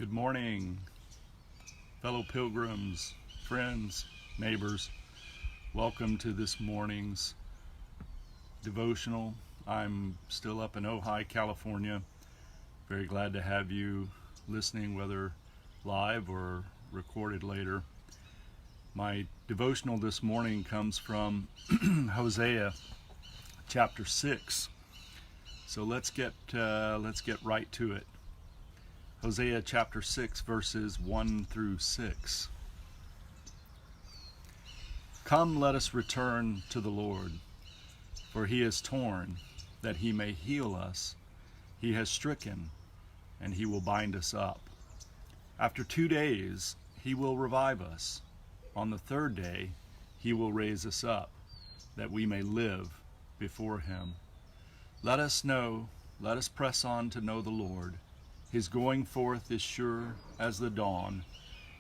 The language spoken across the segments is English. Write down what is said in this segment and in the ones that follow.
Good morning, fellow pilgrims, friends, neighbors. Welcome to this morning's devotional. I'm still up in Ojai, California. Very glad to have you listening, whether live or recorded later. My devotional this morning comes from Hosea chapter 6. So let's get right to it. Hosea chapter 6, verses 1 through 6. Come, let us return to the Lord, for he is torn, that he may heal us. He has stricken, and he will bind us up. After 2 days, he will revive us. On the third day, he will raise us up, that we may live before him. Let us press on to know the Lord. His going forth is sure as the dawn.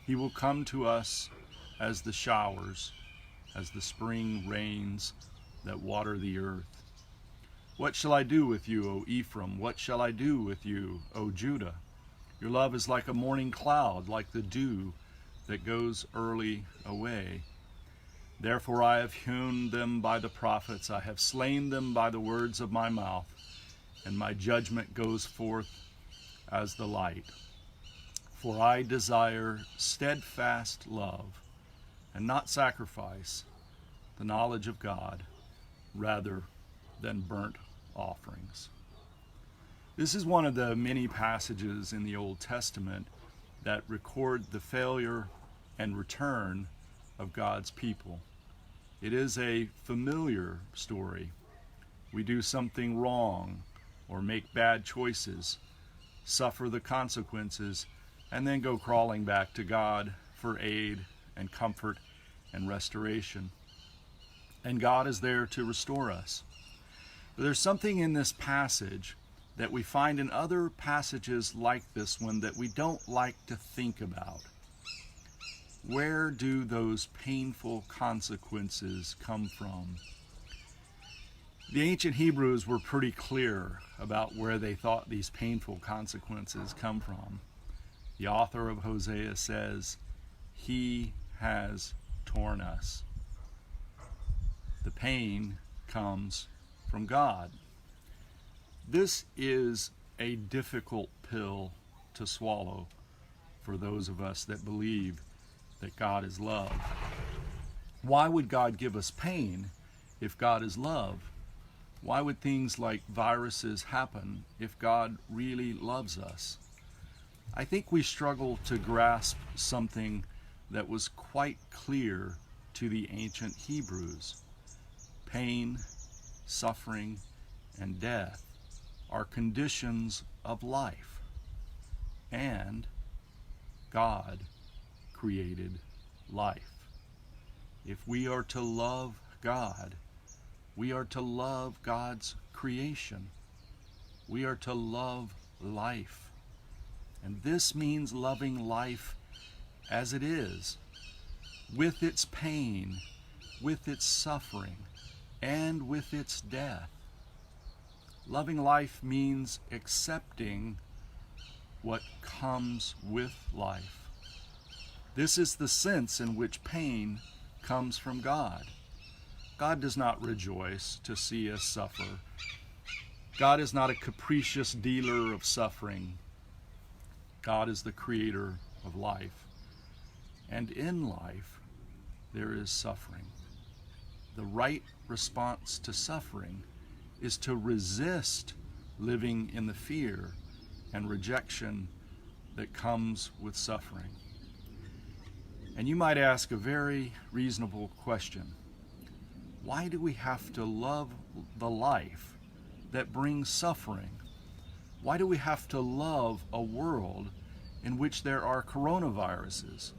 He will come to us as the showers, as the spring rains that water the earth. What shall I do with you, O Ephraim? What shall I do with you, O Judah? Your love is like a morning cloud, like the dew that goes early away. Therefore I have hewn them by the prophets, I have slain them by the words of my mouth, and my judgment goes forth as the light. For I desire steadfast love, and not sacrifice, the knowledge of God, rather than burnt offerings. This is one of the many passages in the Old Testament that record the failure and return of God's people. It is a familiar story. We do something wrong or make bad choices, suffer the consequences, and then go crawling back to God for aid and comfort and restoration. And God is there to restore us. But there's something in this passage that we find in other passages like this one that we don't like to think about. Where do those painful consequences come from? The ancient Hebrews were pretty clear about where they thought these painful consequences come from. The author of Hosea says, "He has torn us." The pain comes from God. This is a difficult pill to swallow for those of us that believe that God is love. Why would God give us pain if God is love? Why would things like viruses happen if God really loves us? I think we struggle to grasp something that was quite clear to the ancient Hebrews. Pain, suffering, and death are conditions of life, and God created life. If we are to love God, we are to love God's creation. We are to love life. And this means loving life as it is, with its pain, with its suffering, and with its death. Loving life means accepting what comes with life. This is the sense in which pain comes from God. God does not rejoice to see us suffer. God is not a capricious dealer of suffering. God is the creator of life. And in life, there is suffering. The right response to suffering is to resist living in the fear and rejection that comes with suffering. And you might ask a very reasonable question. Why do we have to love the life that brings suffering? Why do we have to love a world in which there are coronaviruses?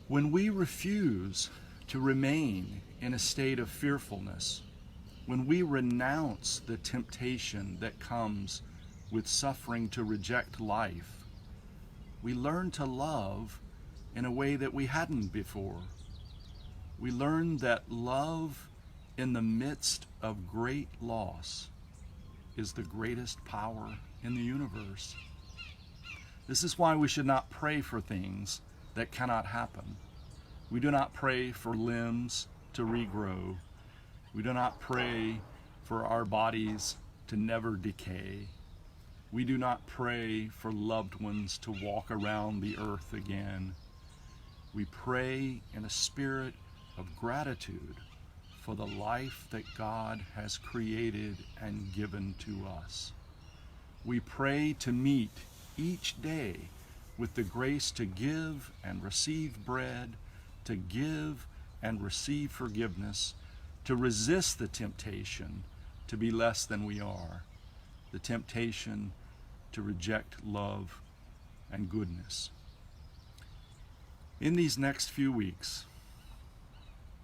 When we refuse to remain in a state of fearfulness, when we renounce the temptation that comes with suffering to reject life, we learn to love in a way that we hadn't before. We learn that love in the midst of great loss is the greatest power in the universe. This is why we should not pray for things that cannot happen. We do not pray for limbs to regrow. We do not pray for our bodies to never decay. We do not pray for loved ones to walk around the earth again. We pray in a spirit of gratitude for the life that God has created and given to us. We pray to meet each day with the grace to give and receive bread, to give and receive forgiveness, to resist the temptation to be less than we are, the temptation to reject love and goodness. In these next few weeks,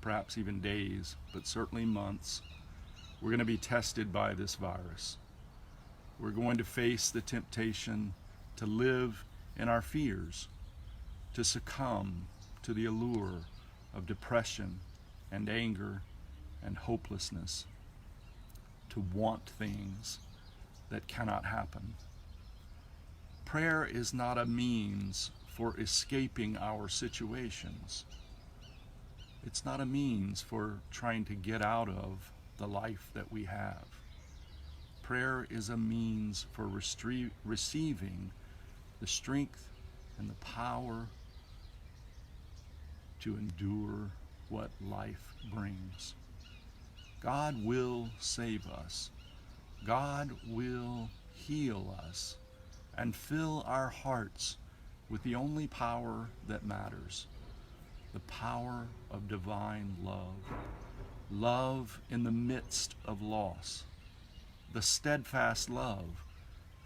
perhaps even days, but certainly months, we're going to be tested by this virus. We're going to face the temptation to live in our fears, to succumb to the allure of depression and anger and hopelessness, to want things that cannot happen. Prayer is not a means for escaping our situations. It's not a means for trying to get out of the life that we have. Prayer is a means for receiving the strength and the power to endure what life brings. God will save us. God will heal us and fill our hearts with the only power that matters, the power of divine love. Love in the midst of loss. The steadfast love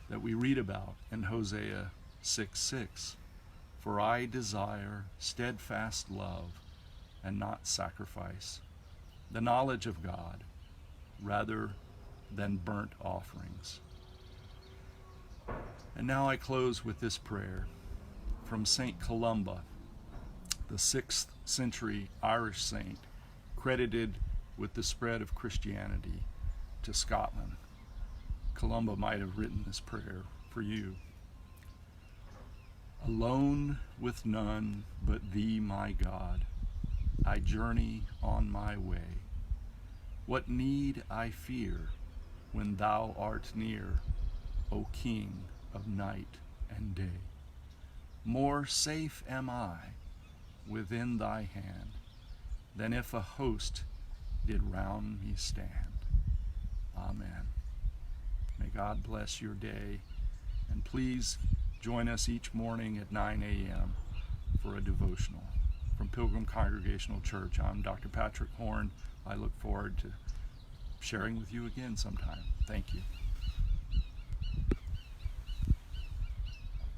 that we read about in Hosea 6:6. For I desire steadfast love and not sacrifice, the knowledge of God rather than burnt offerings. And now I close with this prayer from St. Columba, the 6th century Irish saint, credited with the spread of Christianity to Scotland. Columba might have written this prayer for you. Alone with none but thee, my God, I journey on my way. What need I fear when thou art near, O King of night and day? More safe am I within thy hand than if a host did round me stand. Amen. May God bless your day, and please join us each morning at 9 a.m. for a devotional. From Pilgrim Congregational Church, I'm Dr. Patrick Horn. I look forward to sharing with you again sometime. Thank you.